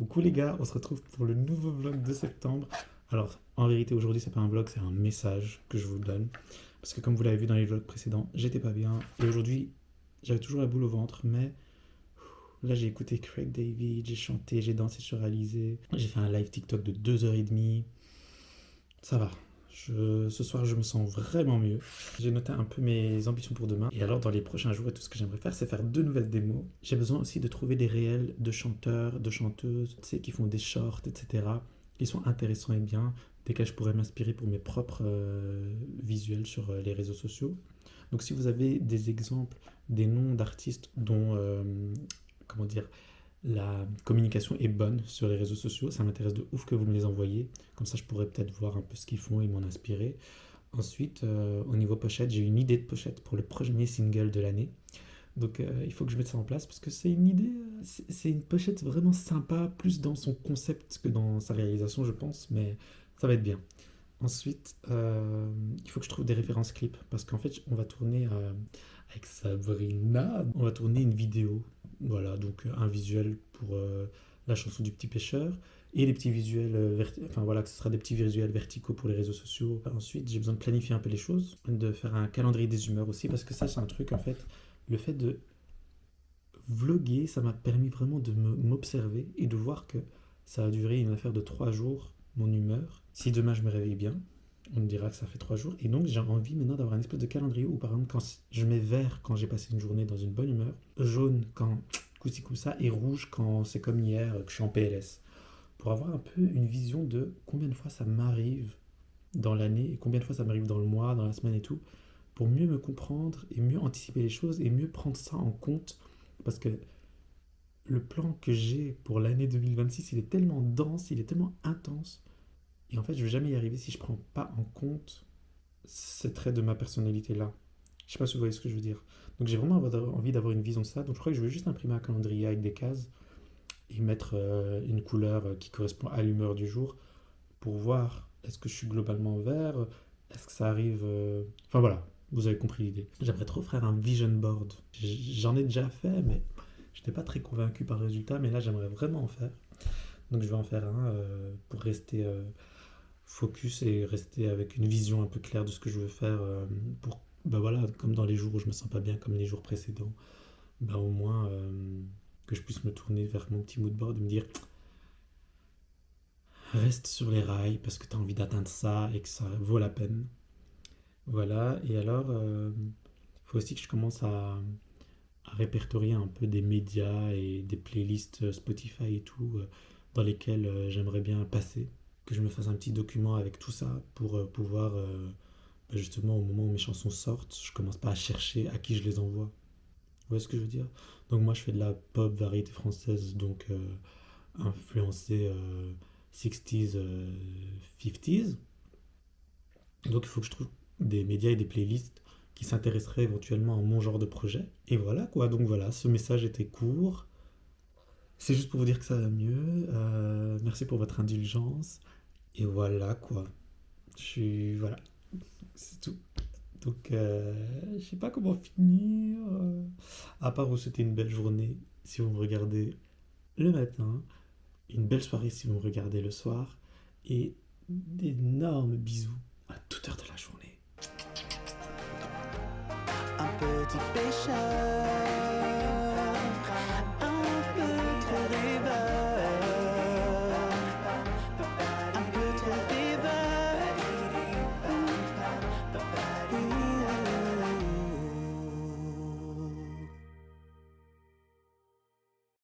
Coucou les gars, on se retrouve pour le nouveau vlog de septembre. Alors, en vérité, aujourd'hui, c'est pas un vlog, c'est un message que je vous donne. Parce que comme vous l'avez vu dans les vlogs précédents, j'étais pas bien. Et aujourd'hui, j'avais toujours la boule au ventre, mais là, j'ai écouté Craig David, j'ai chanté, j'ai dansé sur Alizé. J'ai fait un live TikTok de 2h30. Ça va. Ce soir, je me sens vraiment mieux. J'ai noté un peu mes ambitions pour demain. Et alors, dans les prochains jours, tout ce que j'aimerais faire, c'est faire 2 nouvelles démos. J'ai besoin aussi de trouver des réels de chanteurs, de chanteuses, tu sais, qui font des shorts, etc., qui sont intéressants et bien, desquels je pourrais m'inspirer pour mes propres visuels sur les réseaux sociaux. Donc, si vous avez des exemples, des noms d'artistes dont, comment dire, la communication est bonne sur les réseaux sociaux, ça m'intéresse de ouf que vous me les envoyiez. Comme ça, je pourrais peut-être voir un peu ce qu'ils font et m'en inspirer. Ensuite, au niveau pochette, j'ai une idée de pochette pour le premier single de l'année. Donc, il faut que je mette ça en place parce que c'est une idée, c'est une pochette vraiment sympa, plus dans son concept que dans sa réalisation, je pense, mais ça va être bien. Ensuite, il faut que je trouve des références clips parce qu'en fait, on va tourner avec Sabrina, on va tourner une vidéo. Voilà, donc un visuel pour la chanson du petit pêcheur et les petits visuels, enfin voilà, que ce sera des petits visuels verticaux pour les réseaux sociaux. Ensuite, j'ai besoin de planifier un peu les choses, de faire un calendrier des humeurs aussi parce que ça, c'est un truc en fait. Le fait de vloguer, ça m'a permis vraiment de m'observer et de voir que ça a duré une affaire de 3 jours, mon humeur. Si demain je me réveille bien, on me dira que ça fait 3 jours. Et donc j'ai envie maintenant d'avoir un espèce de calendrier où par exemple quand je mets vert quand j'ai passé une journée dans une bonne humeur, jaune quand coussi comme ça et rouge quand c'est comme hier que je suis en PLS. Pour avoir un peu une vision de combien de fois ça m'arrive dans l'année et combien de fois ça m'arrive dans le mois, dans la semaine et tout, pour mieux me comprendre et mieux anticiper les choses et mieux prendre ça en compte. Parce que le plan que j'ai pour l'année 2026, il est tellement dense, il est tellement intense. Et en fait, je vais jamais y arriver si je prends pas en compte ces traits de ma personnalité là. Je sais pas si vous voyez ce que je veux dire. Donc j'ai vraiment envie d'avoir une vision de ça. Donc je crois que je vais juste imprimer un calendrier avec des cases et mettre une couleur qui correspond à l'humeur du jour pour voir est-ce que je suis globalement vert, est-ce que ça arrive. Enfin voilà, vous avez compris l'idée. J'aimerais trop faire un vision board. J'en ai déjà fait, mais je n'étais pas très convaincu par le résultat, mais là j'aimerais vraiment en faire. Donc je vais en faire un pour rester focus et rester avec une vision un peu claire de ce que je veux faire pour, bah voilà, comme dans les jours où je me sens pas bien, comme les jours précédents, bah au moins que je puisse me tourner vers mon petit mood board et me dire reste sur les rails parce que tu as envie d'atteindre ça et que ça vaut la peine. Voilà, et alors faut aussi que je commence à répertorier un peu des médias et des playlists Spotify et tout dans lesquels j'aimerais bien passer, que je me fasse un petit document avec tout ça pour pouvoir bah, justement au moment où mes chansons sortent, je commence pas à chercher à qui je les envoie. Vous voyez ce que je veux dire? Donc moi je fais de la pop variété française, donc influencée 60s, 50s. Donc il faut que je trouve des médias et des playlists qui s'intéresseraient éventuellement à mon genre de projet. Et voilà quoi, donc voilà, ce message était court. C'est juste pour vous dire que ça va mieux. Merci pour votre indulgence. Et voilà quoi. Je suis. Voilà, c'est tout. Donc je sais pas comment finir. À part vous souhaiter une belle journée si vous me regardez le matin, une belle soirée si vous me regardez le soir, et d'énormes bisous à toute heure de la journée. Un petit pêcheur